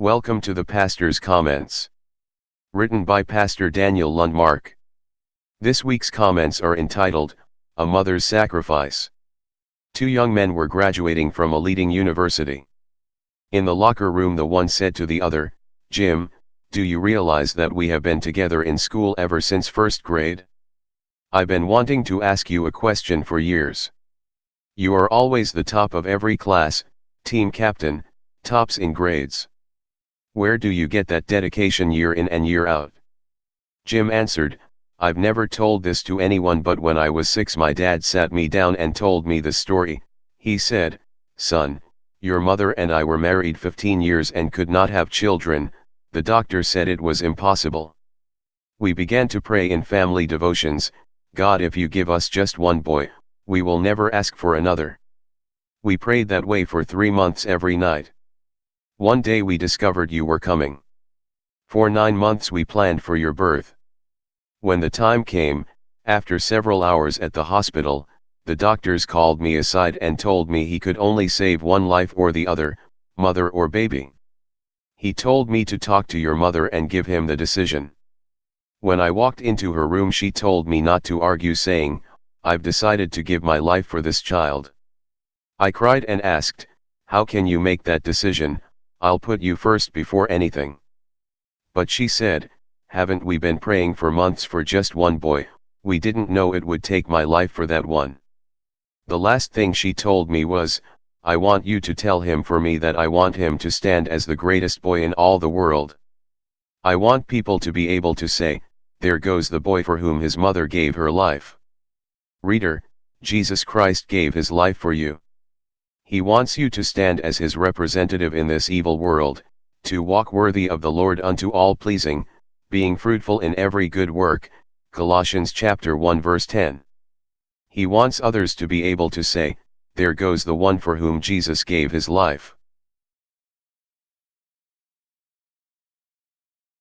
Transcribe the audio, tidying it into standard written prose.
Welcome to the Pastor's Comments. Written by Pastor Daniel Lundmark. This week's comments are entitled, A Mother's Sacrifice. Two young men were graduating from a leading university. In the locker room, the one said to the other, "Jim, do you realize that we have been together in school ever since first grade? I've been wanting to ask you a question for years. You are always the top of every class, team captain, tops in grades. Where do you get that dedication year in and year out?" Jim answered, "I've never told this to anyone, but when I was 6 my dad sat me down and told me the story. He said, 'Son, your mother and I were married 15 years and could not have children. The doctor said it was impossible. We began to pray in family devotions, God, if you give us just one boy, we will never ask for another.' We prayed that way for 3 months every night. One day we discovered you were coming. For 9 months we planned for your birth. When the time came, after several hours at the hospital, the doctors called me aside and told me he could only save one life or the other, mother or baby. He told me to talk to your mother and give him the decision. When I walked into her room, she told me not to argue, saying, 'I've decided to give my life for this child.' I cried and asked, 'How can you make that decision? I'll put you first before anything.' But she said, 'Haven't we been praying for months for just one boy? We didn't know it would take my life for that one.' The last thing she told me was, 'I want you to tell him for me that I want him to stand as the greatest boy in all the world. I want people to be able to say, there goes the boy for whom his mother gave her life.' Reader, Jesus Christ gave his life for you. He wants you to stand as his representative in this evil world, to walk worthy of the Lord unto all pleasing, being fruitful in every good work, Colossians chapter 1 verse 10. He wants others to be able to say, there goes the one for whom Jesus gave his life.